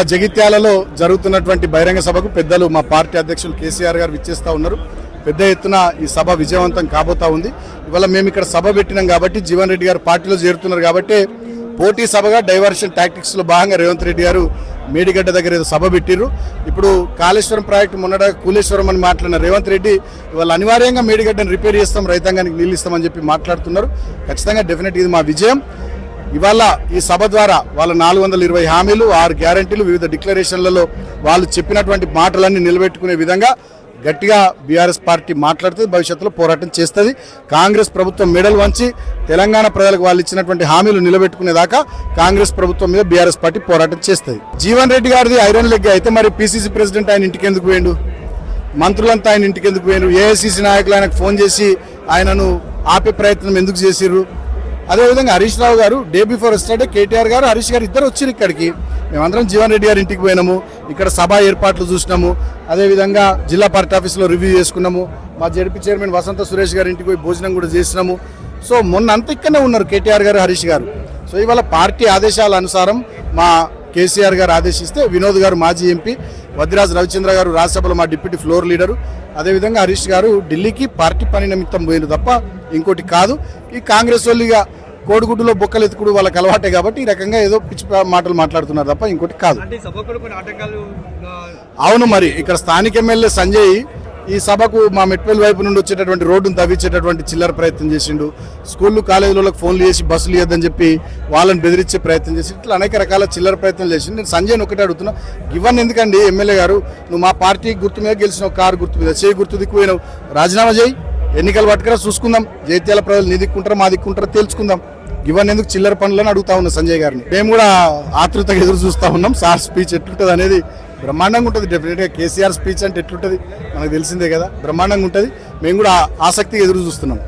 జగిత్యాలలో జరుగుతున్నటువంటి బహిరంగ సభకు పెద్దలు మా పార్టీ అధ్యక్షులు కేసీఆర్ గారు విచ్చేస్తా ఉన్నారు. పెద్ద ఎత్తున ఈ సభ విజయవంతం కాబోతా ఉంది. ఇవాళ మేము ఇక్కడ సభ పెట్టినాం కాబట్టి, జీవన్ రెడ్డి గారు పార్టీలో చేరుతున్నారు కాబట్టి పోటీ సభగా డైవర్షన్ టాక్టిక్స్ లో భాగంగా రేవంత్ రెడ్డి గారు మేడిగడ్డ దగ్గర ఏదో సభ పెట్టిర్రు. ఇప్పుడు కాళేశ్వరం ప్రాజెక్టు మొన్నట కూలేశ్వరం అని మాట్లాడిన రేవంత్ రెడ్డి ఇవాళ అనివార్యంగా మేడిగడ్డను రిపేర్ చేస్తాం, రైతాంగానికి నీళ్ళు ఇస్తామని చెప్పి మాట్లాడుతున్నారు. ఖచ్చితంగా డెఫినెట్ ఇది మా విజయం. ఇవాళ ఈ సభ ద్వారా వాళ్ళ 420 హామీలు, 6 గ్యారంటీలు, వివిధ డిక్లరేషన్లలో వాళ్ళు చెప్పినటువంటి మాటలన్నీ నిలబెట్టుకునే విధంగా గట్టిగా బీఆర్ఎస్ పార్టీ మాట్లాడుతుంది. భవిష్యత్తులో పోరాటం చేస్తుంది. కాంగ్రెస్ ప్రభుత్వం మెడల్ వంచి తెలంగాణ ప్రజలకు వాళ్ళు ఇచ్చినటువంటి హామీలు నిలబెట్టుకునేదాకా కాంగ్రెస్ ప్రభుత్వం మీద బీఆర్ఎస్ పార్టీ పోరాటం చేస్తుంది. జీవన్ రెడ్డి గారిది ఐరన్ లెగ్ అయితే మరి పిసిసి ప్రెసిడెంట్ ఆయన ఇంటికి ఎందుకు పోయిండు? మంత్రులంతా ఆయన ఇంటికి ఎందుకు పోయిండు? ఏఐసిసి నాయకులు ఆయనకు ఫోన్ చేసి ఆయనను ఆపే ప్రయత్నం ఎందుకు చేసిర్రు? అదేవిధంగా హరీష్ రావు గారు డే బిఫోర్ ఎస్టర్డే కేటీఆర్ గారు, హరీష్ గారు ఇద్దరు వచ్చారు ఇక్కడికి. మేమందరం జీవన్ రెడ్డి గారి ఇంటికి పోయినాము, ఇక్కడ సభ ఏర్పాట్లు చూసినాము, అదేవిధంగా జిల్లా పార్టీ ఆఫీసులో రివ్యూ చేసుకున్నాము. మా జడ్పీ చైర్మన్ వసంత సురేష్ గారి ఇంటికి పోయి భోజనం కూడా చేసినాము. సో మొన్న అంతా ఇక్కడనే ఉన్నారు కేటీఆర్ గారు, హరీష్ గారు. సో ఇవాళ పార్టీ ఆదేశాల అనుసారం మా కేసీఆర్ గారు ఆదేశిస్తే వినోద్ గారు మాజీ ఎంపీ, వద్దిరాజు రవిచంద్ర గారు రాజ్యసభలో మా డిప్యూటీ ఫ్లోర్ లీడరు, అదేవిధంగా హరీష్ గారు ఢిల్లీకి పార్టీ పని నిమిత్తం పోయినారు తప్ప ఇంకోటి కాదు. ఈ కాంగ్రెస్ వాళ్ళు ఇక కోడిగుడ్డులో బొక్కలు ఎత్తుకుడు వాళ్ళకి అలవాటే కాబట్టి ఈ రకంగా ఏదో పిచ్చి మాటలు మాట్లాడుతున్నారు తప్ప ఇంకోటి కాదు. అవును, మరి ఇక్కడ స్థానిక ఎమ్మెల్యే సంజయ్ ఈ సభకు మా మెట్పల్లి వైపు నుండి వచ్చేటటువంటి రోడ్డును తవ్వించేటటువంటి చిల్లర ప్రయత్నం చేసిండు. స్కూళ్ళు కాలేజీలకు ఫోన్లు చేసి బస్సులు ఇవ్వద్దని చెప్పి వాళ్ళని బెదిరించే ప్రయత్నం చేసి ఇట్లా అనేక రకాల చిల్లర ప్రయత్నం చేసిండు. నేను సంజయ్ని ఒకటే అడుగుతున్నా, గివన్ ఎందుకండి ఎమ్మెల్యే గారు, నువ్వు మా పార్టీ గుర్తు మీద గెలిచినావు, కారు గుర్తు మీద, చేయి గుర్తు దిక్కుపోయినావు, రాజీనామా చేయి, ఎన్నికలు పట్టుకురా చూసుకుందాం, జైత్యాల ప్రజలు నీ దిక్కుంటారా మా దిక్కుంటారా తెలుసుకుందాం. ఇవన్నీ ఎందుకు చిల్లర పనులని అడుగుతా ఉన్నా సంజయ్ గారిని. మేము కూడా ఆతృతగా ఎదురు చూస్తా ఉన్నాం. సార్ స్పీచ్ ఎట్లుంటుంది అనేది బ్రహ్మాండంగా ఉంటుంది. డెఫినెట్గా కేసీఆర్ స్పీచ్ అంటే ఎట్లుంటుంది మనకు తెలిసిందే కదా, బ్రహ్మాండంగా ఉంటుంది. మేము కూడా ఆసక్తిగా ఎదురు చూస్తున్నాం.